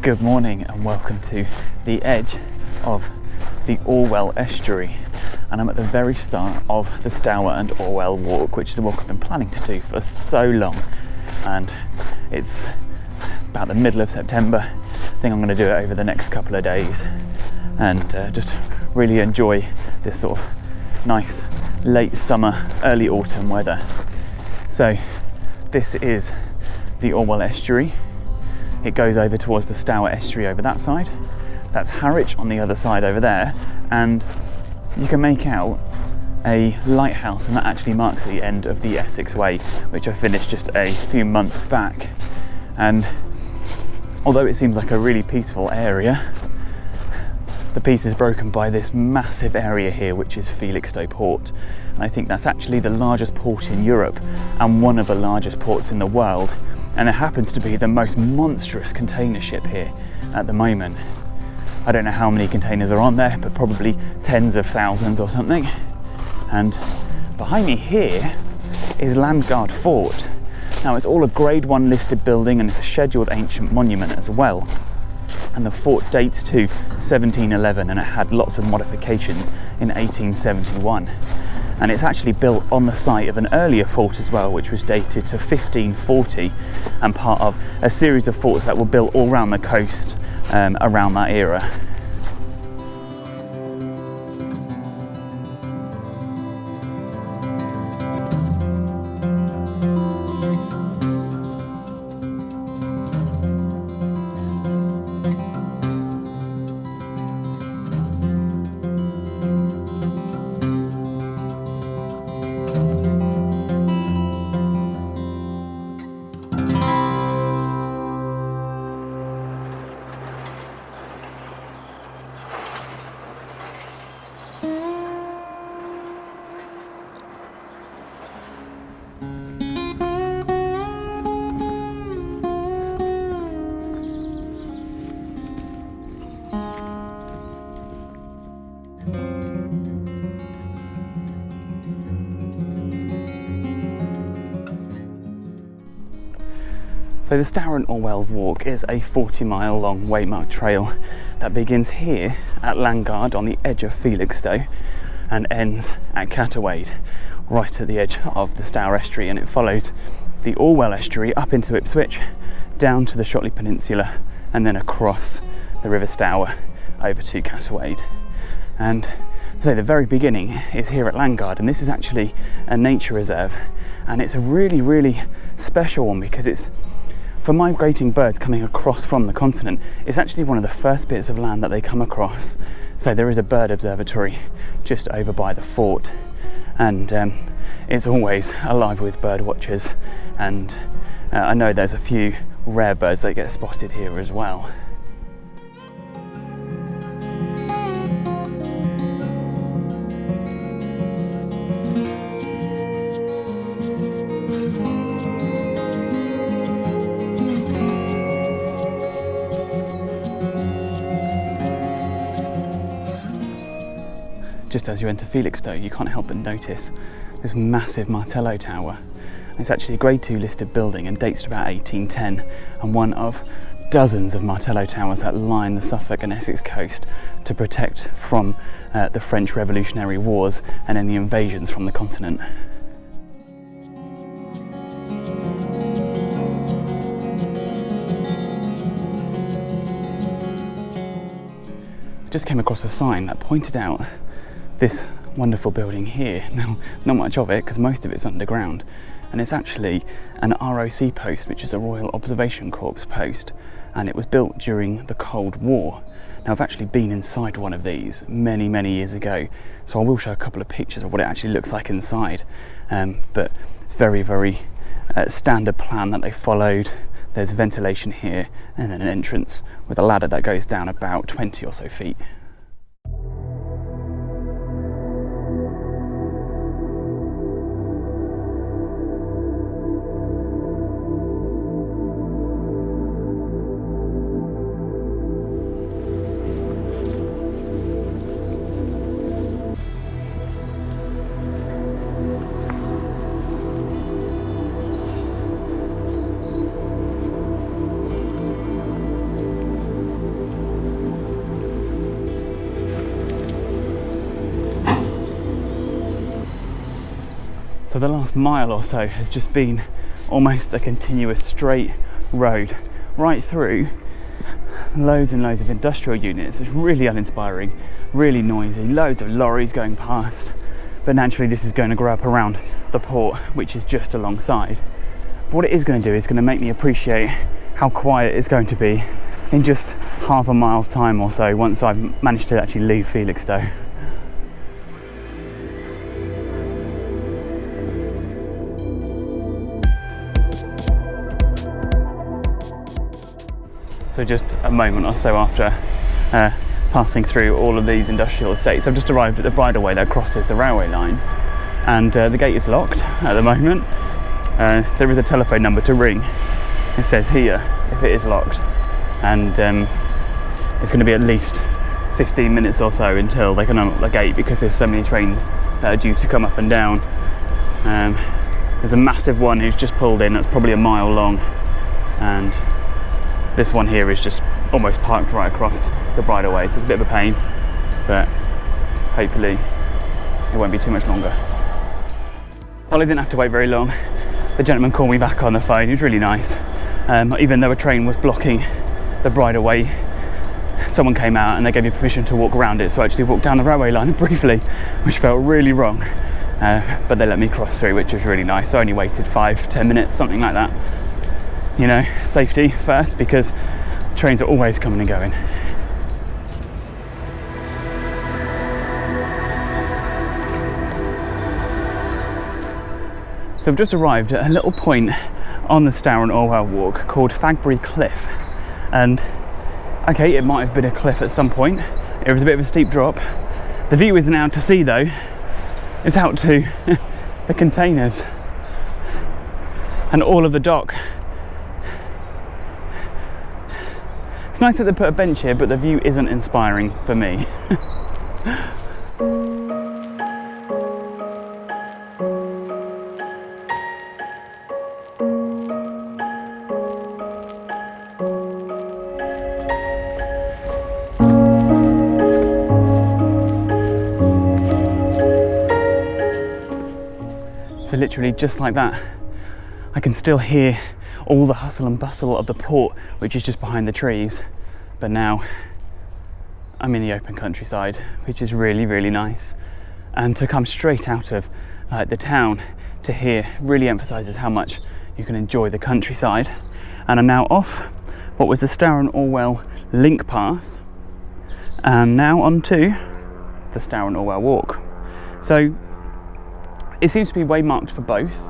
Good morning and welcome to the edge of the Orwell Estuary, and I'm at the very start of the Stour and Orwell Walk, which is a walk I've been planning to do for so long, and it's about the middle of September. I think I'm going to do it over the next couple of days and just really enjoy this sort of nice late summer, early autumn weather. So this is the Orwell Estuary. It goes over towards the Stour Estuary over that side. That's Harwich on the other side over there, and you can make out a lighthouse, and that actually marks the end of the Essex Way, which I finished just a few months back. And although it seems like a really peaceful area, the peace is broken by this massive area here, which is Felixstowe port. And I think that's actually the largest port in Europe and one of the largest ports in the world. And it happens to be the most monstrous container ship here at the moment. I don't know how many containers are on there, but probably tens of thousands or something. And behind me here is Landguard Fort. Now it's all a Grade 1 listed building, and it's a scheduled ancient monument as well. And the fort dates to 1711, and it had lots of modifications in 1871. And it's actually built on the site of an earlier fort as well, which was dated to 1540, and part of a series of forts that were built all around the coast around that era. So the Stour and Orwell Walk is a 40-mile long waymarked trail that begins here at Landguard on the edge of Felixstowe and ends at Cattawade, right at the edge of the Stour Estuary, and it follows the Orwell Estuary up into Ipswich, down to the Shotley Peninsula, and then across the River Stour over to Cattawade. And so the very beginning is here at Landguard, and this is actually a nature reserve, and it's a really special one because it's, for migrating birds coming across from the continent, it's actually one of the first bits of land that they come across. So there is a bird observatory just over by the fort, and it's always alive with bird watchers, and I know there's a few rare birds that get spotted here as well. Just as you enter Felixstowe, you can't help but notice this massive Martello Tower. It's actually a Grade 2 listed building and dates to about 1810, and one of dozens of Martello Towers that line the Suffolk and Essex coast to protect from the French Revolutionary Wars and any invasions from the continent. I just came across a sign that pointed out this wonderful building here. Now, not much of it because most of it's underground, and it's actually an ROC post, which is a Royal Observation Corps post, and it was built during the Cold War. Now, I've actually been inside one of these many years ago, so I will show a couple of pictures of what it actually looks like inside, but it's very standard plan that they followed. There's ventilation here and then an entrance with a ladder that goes down about 20 or so feet. So the last mile or so has just been almost a continuous straight road right through loads and loads of industrial units. It's really uninspiring, really noisy, loads of lorries going past. But naturally this is going to grow up around the port, which is just alongside. But what it is going to do is going to make me appreciate how quiet it's going to be in just half a mile's time or so once I've managed to actually leave Felixstowe. So just a moment or so after passing through all of these industrial estates, I've just arrived at the bridleway that crosses the railway line, and the gate is locked at the moment. There is a telephone number to ring, it says here, if it is locked, and it's going to be at least 15 minutes or so until they can unlock the gate because there's so many trains that are due to come up and down. There's a massive one who's just pulled in that's probably a mile long, and this one here is just almost parked right across the bridleway, so it's a bit of a pain, but hopefully it won't be too much longer. Well, I didn't have to wait very long. The gentleman called me back on the phone. He was really nice. Even though a train was blocking the bridleway, someone came out and they gave me permission to walk around it, so I actually walked down the railway line briefly, which felt really wrong, but they let me cross through, which was really nice. I only waited 5-10 minutes, something like that. You know, safety first, because trains are always coming and going. So I've just arrived at a little point on the Stour and Orwell Walk called Fagbury Cliff, and okay, it might have been a cliff at some point. It was a bit of a steep drop. The view isn't out to sea though, it's out to the containers and all of the dock. It's nice that they put a bench here, but the view isn't inspiring for me. So literally just like that, I can still hear all the hustle and bustle of the port, which is just behind the trees, but now I'm in the open countryside, which is really, really nice. And to come straight out of the town to here really emphasises how much you can enjoy the countryside. And I'm now off what was the Stour and Orwell link path, and now onto the Stour and Orwell Walk. So it seems to be waymarked for both.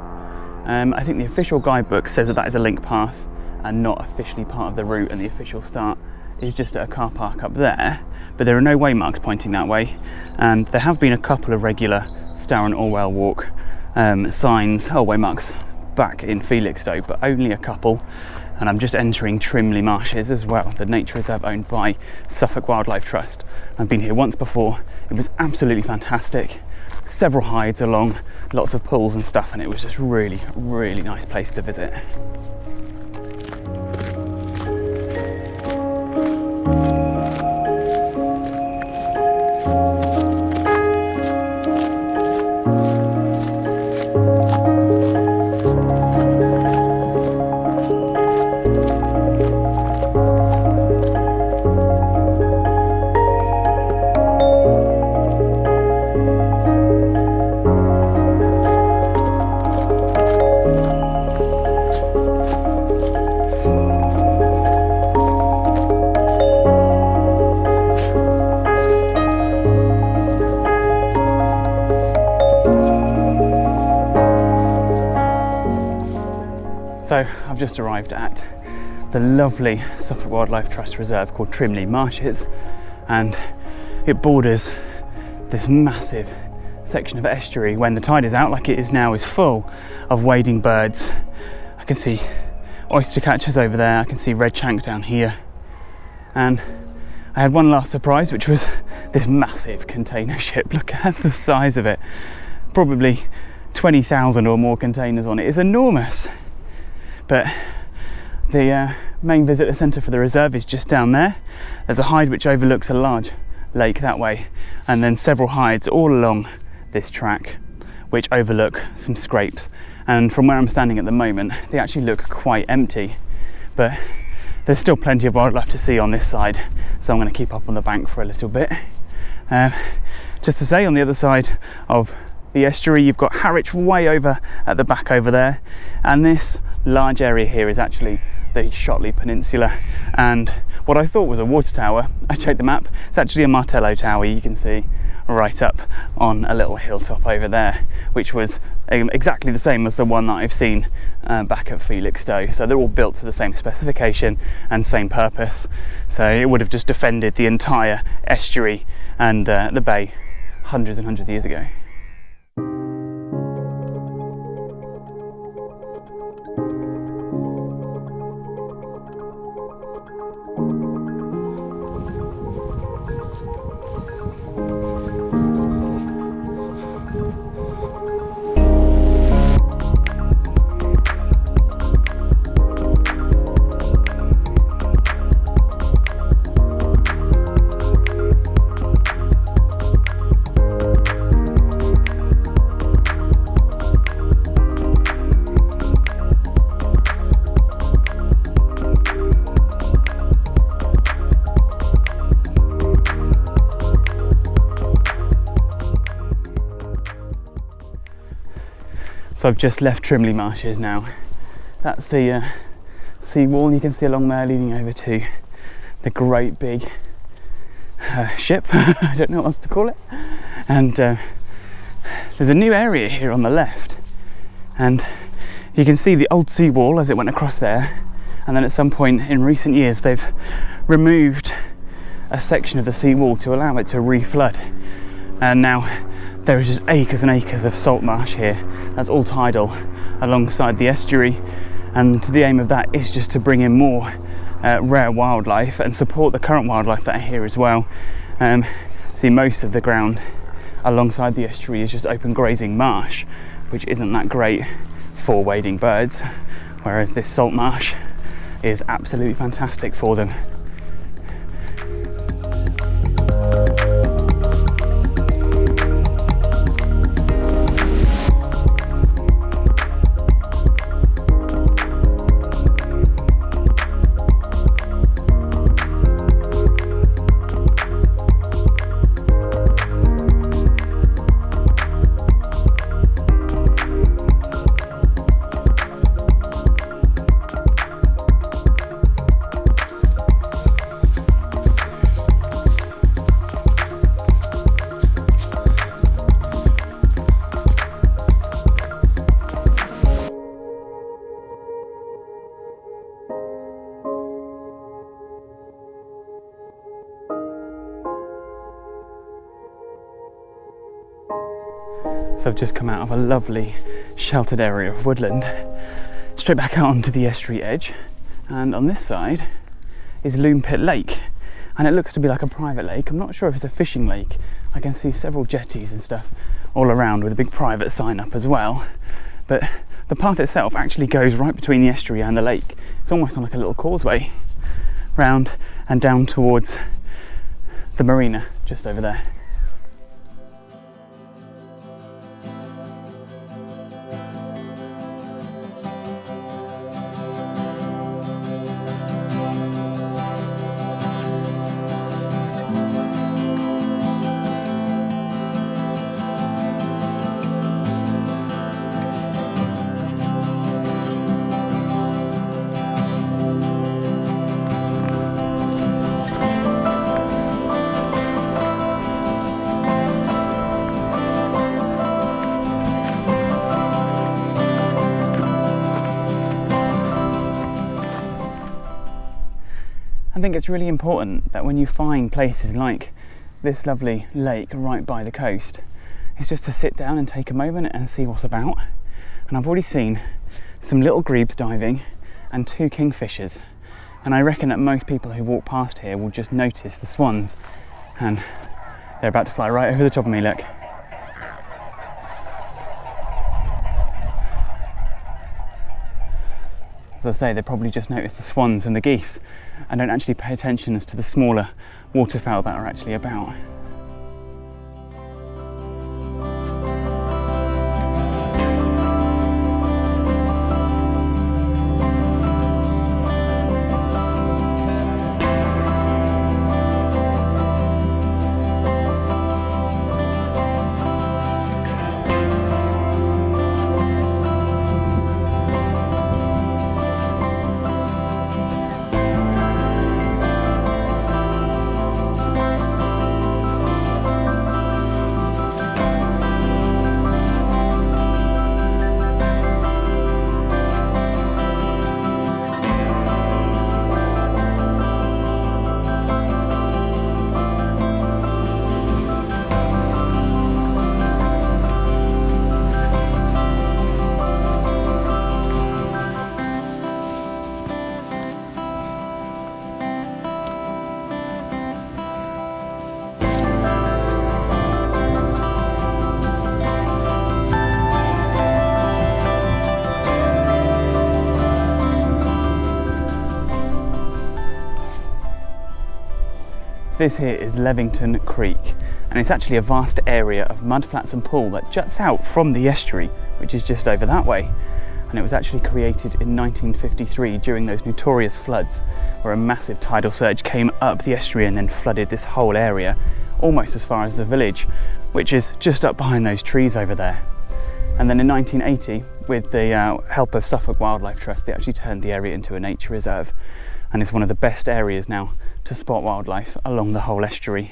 I think the official guidebook says that that is a link path and not officially part of the route, and the official start is just at a car park up there, but there are no waymarks pointing that way. And there have been a couple of regular Stour and Orwell Walk signs, waymarks back in Felixstowe, but only a couple. And I'm just entering Trimley Marshes as well, the nature reserve owned by Suffolk Wildlife Trust. I've been here once before, it was absolutely fantastic. Several hides along, lots of pools and stuff, and it was just really, really nice place to visit. So I've just arrived at the lovely Suffolk Wildlife Trust reserve called Trimley Marshes, and it borders this massive section of estuary. When the tide is out, like it is now, is full of wading birds. I can see oyster catchers over there, I can see red shank down here, and I had one last surprise, which was this massive container ship. Look at the size of it, probably 20,000 or more containers on it. It's enormous. But the main visitor centre for the reserve is just down there. There's a hide which overlooks a large lake that way, and then several hides all along this track, which overlook some scrapes. And from where I'm standing at the moment, they actually look quite empty, but there's still plenty of wildlife to see on this side, so I'm going to keep up on the bank for a little bit. Just to say, on the other side of the estuary, you've got Harwich way over at the back over there, and this large area here is actually the Shotley Peninsula. And what I thought was a water tower, I checked the map, it's actually a Martello tower. You can see right up on a little hilltop over there, which was exactly the same as the one that I've seen back at Felixstowe. So they're all built to the same specification and same purpose, so it would have just defended the entire estuary and the bay hundreds and hundreds of years ago. So I've just left Trimley Marshes now. That's the sea wall you can see along there leading over to the great big ship. I don't know what else to call it. And there's a new area here on the left, and you can see the old sea wall as it went across there, and then at some point in recent years they've removed a section of the sea wall to allow it to reflood, and now there is just acres and acres of salt marsh here. That's all tidal alongside the estuary, and the aim of that is just to bring in more rare wildlife and support the current wildlife that are here as well. See, most of the ground alongside the estuary is just open grazing marsh, which isn't that great for wading birds, whereas this salt marsh is absolutely fantastic for them. So I've just come out of a lovely sheltered area of woodland, straight back out onto the estuary edge, and on this side is Loom Pit Lake, and it looks to be like a private lake. I'm not sure if it's a fishing lake. I can see several jetties and stuff all around with a big private sign up as well, but the path itself actually goes right between the estuary and the lake. It's almost on like a little causeway round and down towards the marina just over there. I think it's really important that when you find places like this lovely lake right by the coast, it's just to sit down and take a moment and see what's about. And I've already seen some little grebes diving and 2 kingfishers, and I reckon that most people who walk past here will just notice the swans, and they're about to fly right over the top of me, look. As I say, they probably just noticed the swans and the geese and don't actually pay attention as to the smaller waterfowl that are actually about. This here is Levington Creek, and it's actually a vast area of mudflats and pool that juts out from the estuary, which is just over that way. And it was actually created in 1953 during those notorious floods, where a massive tidal surge came up the estuary and then flooded this whole area, almost as far as the village, which is just up behind those trees over there. And then in 1980, with the help of Suffolk Wildlife Trust, they actually turned the area into a nature reserve, and it's one of the best areas now to spot wildlife along the whole estuary.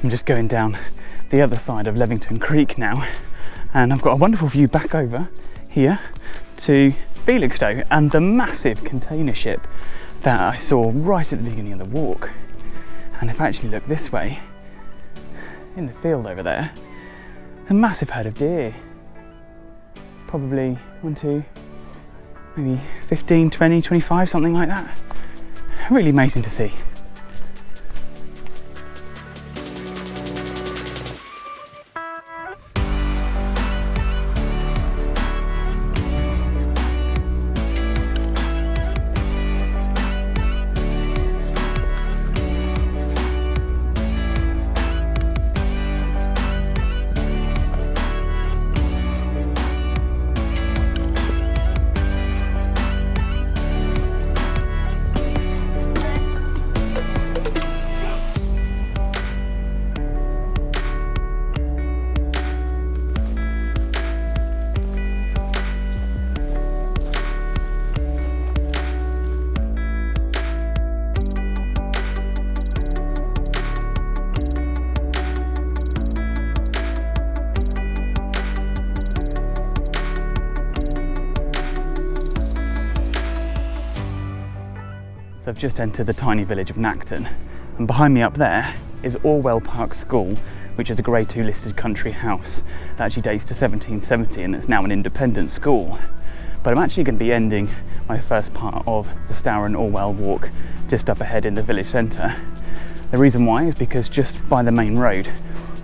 I'm just going down the other side of Levington Creek now, and I've got a wonderful view back over here to Felixstowe and the massive container ship that I saw right at the beginning of the walk. And if I actually look this way, in the field over there, a massive herd of deer. Probably 1, 2, maybe 15, 20, 25, something like that. Really amazing to see. So I've just entered the tiny village of Nacton, and behind me up there is Orwell Park School, which is a Grade 2 listed country house that actually dates to 1770 and it's now an independent school. But I'm actually going to be ending my first part of the Stour and Orwell Walk just up ahead in the village centre. The reason why is because just by the main road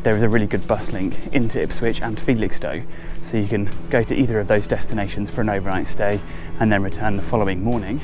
there is a really good bus link into Ipswich and Felixstowe, so you can go to either of those destinations for an overnight stay and then return the following morning.